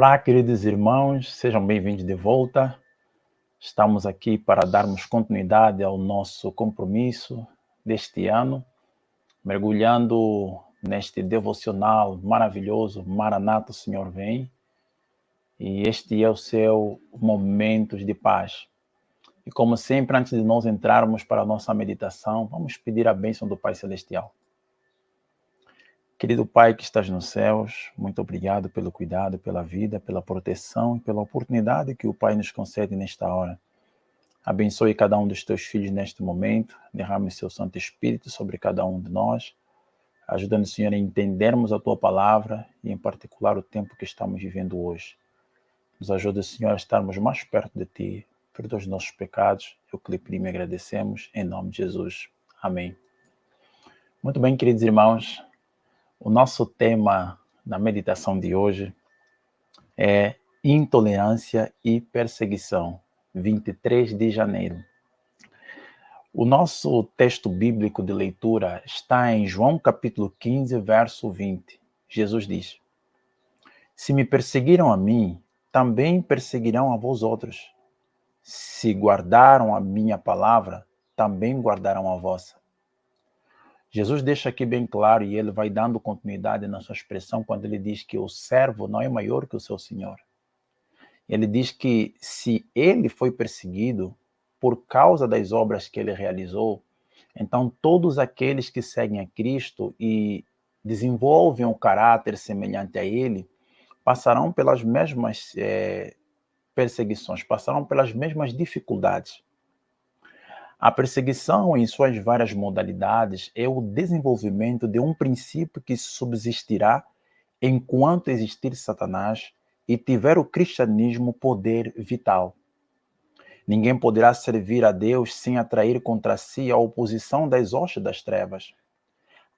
Olá, queridos irmãos, sejam bem-vindos de volta. Estamos aqui para darmos continuidade ao nosso compromisso deste ano, mergulhando neste devocional maravilhoso, Maranata, o Senhor vem. E este é o seu Momentos de Paz. E como sempre, antes de nós entrarmos para a nossa meditação, vamos pedir a bênção do Pai Celestial. Querido Pai que estás nos céus, muito obrigado pelo cuidado, pela vida, pela proteção e pela oportunidade que o Pai nos concede nesta hora. Abençoe cada um dos teus filhos neste momento, derrame o seu Santo Espírito sobre cada um de nós, ajuda-nos, Senhor, a entendermos a tua palavra e, em particular, o tempo que estamos vivendo hoje. Nos ajuda, Senhor, a estarmos mais perto de ti, perdoa os nossos pecados, é o que lhe pedimos e agradecemos, em nome de Jesus. Amém. Muito bem, queridos irmãos, o nosso tema na meditação de hoje é intolerância e perseguição, 23 de janeiro. O nosso texto bíblico de leitura está em João capítulo 15, verso 20. Jesus diz: Se me perseguiram a mim, também perseguirão a vós outros. Se guardaram a minha palavra, também guardarão a vossa. Jesus deixa aqui bem claro, e ele vai dando continuidade na sua expressão, quando ele diz que o servo não é maior que o seu senhor. Ele diz que se ele foi perseguido por causa das obras que ele realizou, então todos aqueles que seguem a Cristo e desenvolvem um caráter semelhante a ele, passarão pelas mesmas perseguições, passarão pelas mesmas dificuldades. A perseguição, em suas várias modalidades, é o desenvolvimento de um princípio que subsistirá enquanto existir Satanás e tiver o cristianismo poder vital. Ninguém poderá servir a Deus sem atrair contra si a oposição das hostes das trevas.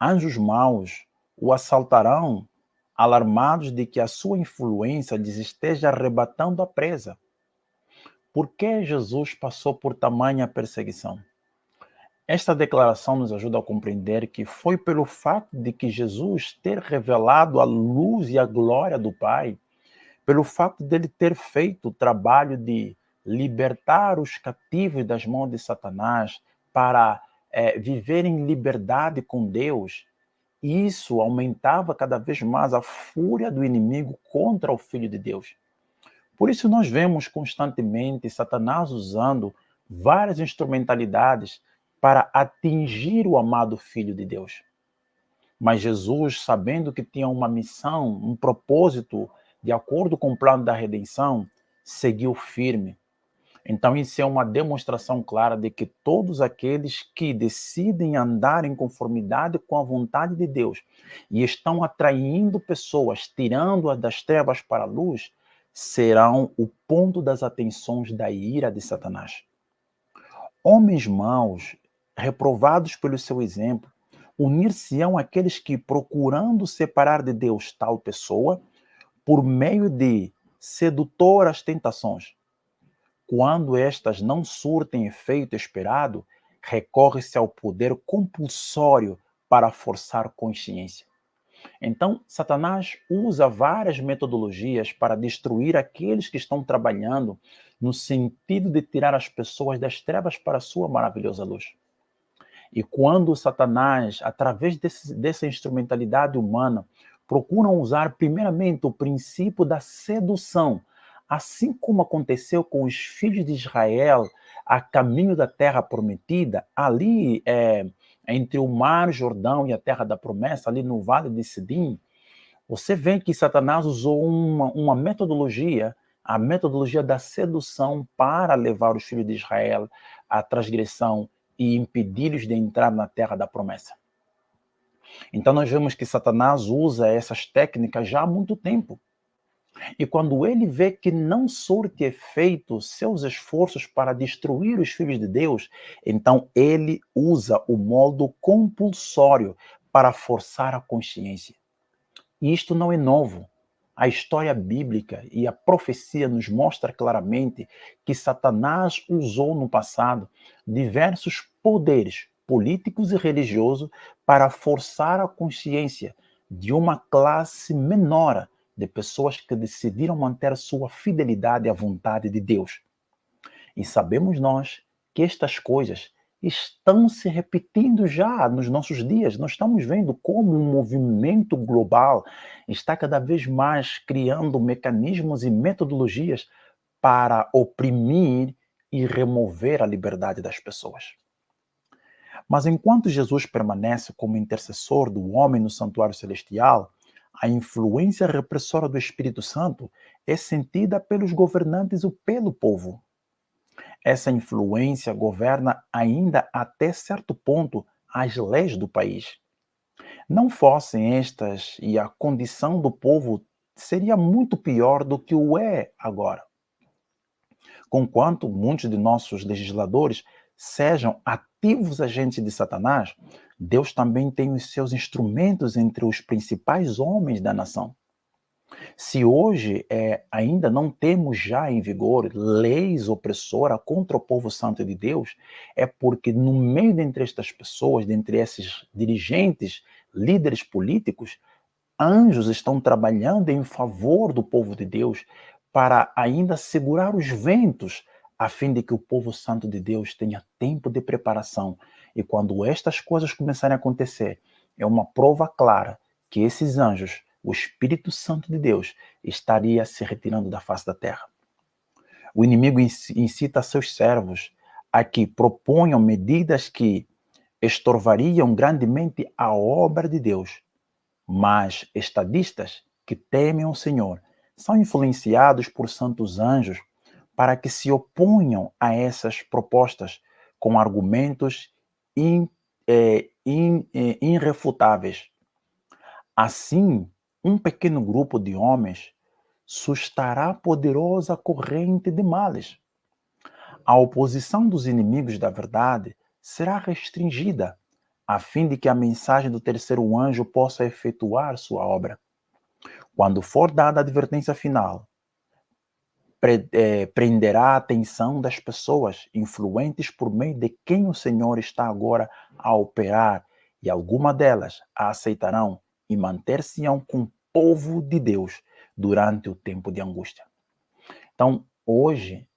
Anjos maus o assaltarão, alarmados de que a sua influência lhes esteja arrebatando a presa. Por que Jesus passou por tamanha perseguição? Esta declaração nos ajuda a compreender que foi pelo fato de que Jesus ter revelado a luz e a glória do Pai, pelo fato dele ter feito o trabalho de libertar os cativos das mãos de Satanás para viver em liberdade com Deus, isso aumentava cada vez mais a fúria do inimigo contra o Filho de Deus. Por isso nós vemos constantemente Satanás usando várias instrumentalidades para atingir o amado Filho de Deus. Mas Jesus, sabendo que tinha uma missão, um propósito, de acordo com o plano da redenção, seguiu firme. Então isso é uma demonstração clara de que todos aqueles que decidem andar em conformidade com a vontade de Deus e estão atraindo pessoas, tirando-as das trevas para a luz, serão o ponto das atenções da ira de Satanás. Homens maus, reprovados pelo seu exemplo, unir-se-ão àqueles que, procurando separar de Deus tal pessoa, por meio de sedutoras tentações. Quando estas não surtem efeito esperado, recorre-se ao poder compulsório para forçar consciência. Então, Satanás usa várias metodologias para destruir aqueles que estão trabalhando no sentido de tirar as pessoas das trevas para a sua maravilhosa luz. E quando Satanás, através dessa instrumentalidade humana, procuram usar primeiramente o princípio da sedução, assim como aconteceu com os filhos de Israel a caminho da terra prometida, ali entre o mar Jordão e a terra da promessa, ali no vale de Sidim, você vê que Satanás usou uma metodologia, a metodologia da sedução, para levar os filhos de Israel à transgressão e impedi-los de entrar na terra da promessa. Então nós vemos que Satanás usa essas técnicas já há muito tempo. E quando ele vê que não surte efeito seus esforços para destruir os filhos de Deus, então ele usa o modo compulsório para forçar a consciência. E isto não é novo. A história bíblica e a profecia nos mostra claramente que Satanás usou no passado diversos poderes políticos e religiosos para forçar a consciência de uma classe menor de pessoas que decidiram manter sua fidelidade à vontade de Deus. E sabemos nós que estas coisas estão se repetindo já nos nossos dias. Nós estamos vendo como um movimento global está cada vez mais criando mecanismos e metodologias para oprimir e remover a liberdade das pessoas. Mas enquanto Jesus permanece como intercessor do homem no santuário celestial, a influência repressora do Espírito Santo é sentida pelos governantes e pelo povo. Essa influência governa ainda até certo ponto as leis do país. Não fossem estas e a condição do povo seria muito pior do que o é agora. Conquanto muitos de nossos legisladores sejam ativos agentes de Satanás, Deus também tem os seus instrumentos entre os principais homens da nação. Se hoje ainda não temos já em vigor leis opressoras contra o povo santo de Deus, é porque no meio dentre estas pessoas, dentre esses dirigentes, líderes políticos, anjos estão trabalhando em favor do povo de Deus para ainda segurar os ventos, a fim de que o povo santo de Deus tenha tempo de preparação. E quando estas coisas começarem a acontecer, é uma prova clara que esses anjos, o Espírito Santo de Deus, estaria se retirando da face da terra. O inimigo incita seus servos a que proponham medidas que estorvariam grandemente a obra de Deus. Mas estadistas que temem o Senhor são influenciados por santos anjos para que se oponham a essas propostas com argumentos irrefutáveis. Assim, um pequeno grupo de homens sustará poderosa corrente de males. A oposição dos inimigos da verdade será restringida, a fim de que a mensagem do terceiro anjo possa efetuar sua obra. Quando for dada a advertência final, prenderá a atenção das pessoas influentes por meio de quem o Senhor está agora a operar, e alguma delas a aceitarão e manter-se-ão com o povo de Deus durante o tempo de angústia. Então, hoje,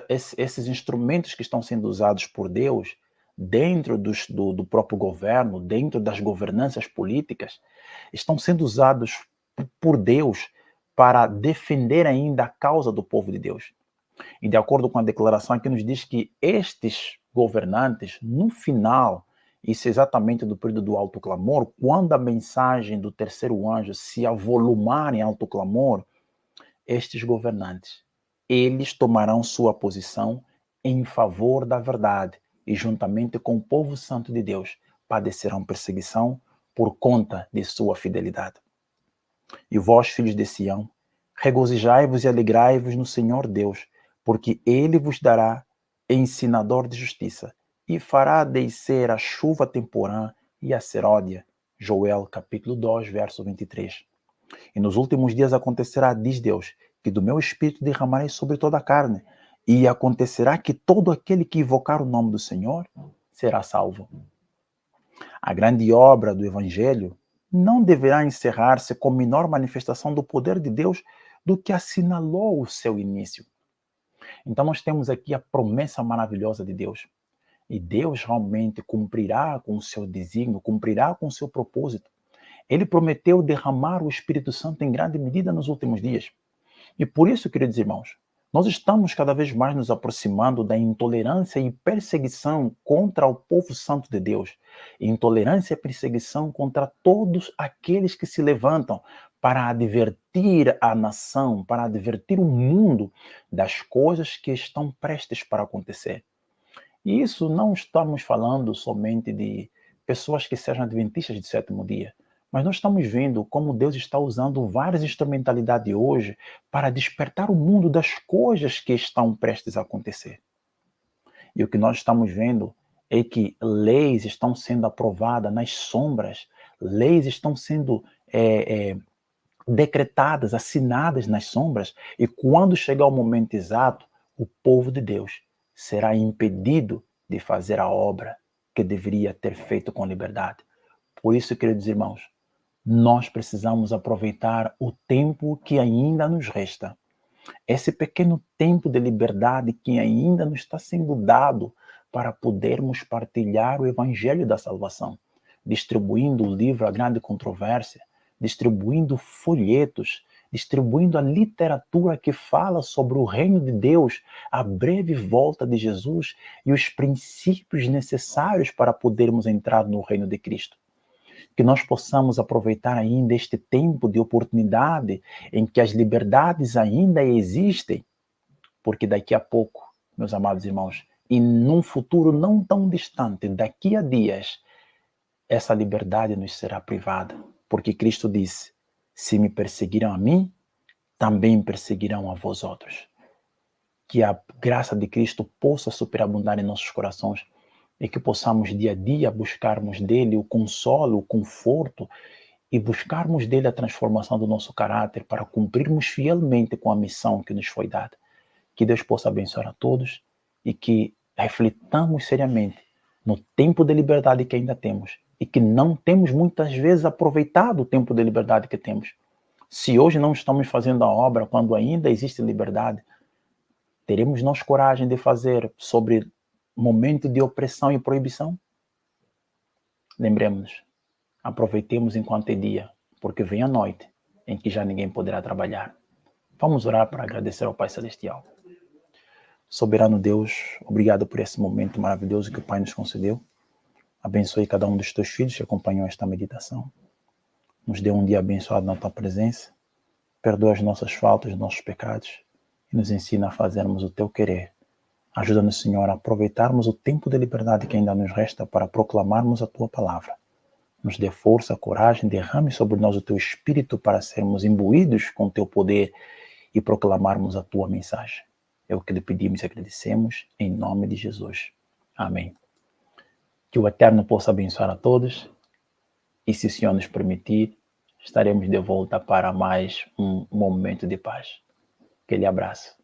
esses instrumentos que estão sendo usados por Deus dentro do próprio governo, dentro das governanças políticas, estão sendo usados por Deus para defender ainda a causa do povo de Deus. E de acordo com a declaração aqui nos diz que estes governantes, no final, isso é exatamente do período do alto clamor, quando a mensagem do terceiro anjo se avolumar em alto clamor, estes governantes, eles tomarão sua posição em favor da verdade e juntamente com o povo santo de Deus padecerão perseguição por conta de sua fidelidade. E vós, filhos de Sião, regozijai-vos e alegrai-vos no Senhor Deus, porque ele vos dará ensinador de justiça e fará descer a chuva temporã e a seródia. Joel capítulo 2, verso 23. E nos últimos dias acontecerá, diz Deus, que do meu espírito derramarei sobre toda a carne, e acontecerá que todo aquele que invocar o nome do Senhor será salvo. A grande obra do Evangelho não deverá encerrar-se com menor manifestação do poder de Deus do que assinalou o seu início. Então nós temos aqui a promessa maravilhosa de Deus. E Deus realmente cumprirá com o seu desígnio, cumprirá com o seu propósito. Ele prometeu derramar o Espírito Santo em grande medida nos últimos dias. E por isso, queridos irmãos, nós estamos cada vez mais nos aproximando da intolerância e perseguição contra o povo santo de Deus. Intolerância e perseguição contra todos aqueles que se levantam para advertir a nação, para advertir o mundo das coisas que estão prestes para acontecer. E isso não estamos falando somente de pessoas que sejam adventistas de sétimo dia, mas nós estamos vendo como Deus está usando várias instrumentalidades hoje para despertar o mundo das coisas que estão prestes a acontecer. E o que nós estamos vendo é que leis estão sendo aprovadas nas sombras, leis estão sendo decretadas, assinadas nas sombras, e quando chegar o momento exato, o povo de Deus será impedido de fazer a obra que deveria ter feito com liberdade. Por isso, queridos irmãos, Nós precisamos aproveitar o tempo que ainda nos resta. Esse pequeno tempo de liberdade que ainda nos está sendo dado para podermos partilhar o Evangelho da Salvação, distribuindo o livro A Grande Controvérsia, distribuindo folhetos, distribuindo a literatura que fala sobre o reino de Deus, a breve volta de Jesus e os princípios necessários para podermos entrar no reino de Cristo. Que nós possamos aproveitar ainda este tempo de oportunidade em que as liberdades ainda existem, porque daqui a pouco, meus amados irmãos, e num futuro não tão distante, daqui a dias, essa liberdade nos será privada, porque Cristo disse: se me perseguiram a mim, também perseguirão a vós outros. Que a graça de Cristo possa superabundar em nossos corações e que possamos dia a dia buscarmos dele o consolo, o conforto e buscarmos dele a transformação do nosso caráter para cumprirmos fielmente com a missão que nos foi dada. Que Deus possa abençoar a todos e que reflitamos seriamente no tempo de liberdade que ainda temos e que não temos muitas vezes aproveitado o tempo de liberdade que temos. Se hoje não estamos fazendo a obra quando ainda existe liberdade, teremos nós coragem de fazer sobre momento de opressão e proibição? Lembremos-nos, aproveitemos enquanto é dia, porque vem a noite em que já ninguém poderá trabalhar. Vamos orar para agradecer ao Pai Celestial. Soberano Deus, obrigado por esse momento maravilhoso que o Pai nos concedeu. Abençoe cada um dos teus filhos que acompanhou esta meditação. Nos dê um dia abençoado na tua presença. Perdoa as nossas faltas, os nossos pecados e nos ensina a fazermos o teu querer. Ajuda-nos, Senhor, a aproveitarmos o tempo de liberdade que ainda nos resta para proclamarmos a tua palavra. Nos dê força, coragem, derrame sobre nós o teu espírito para sermos imbuídos com o teu poder e proclamarmos a tua mensagem. É o que lhe pedimos e agradecemos, em nome de Jesus. Amém. Que o Eterno possa abençoar a todos e, se o Senhor nos permitir, estaremos de volta para mais um momento de paz. Aquele abraço.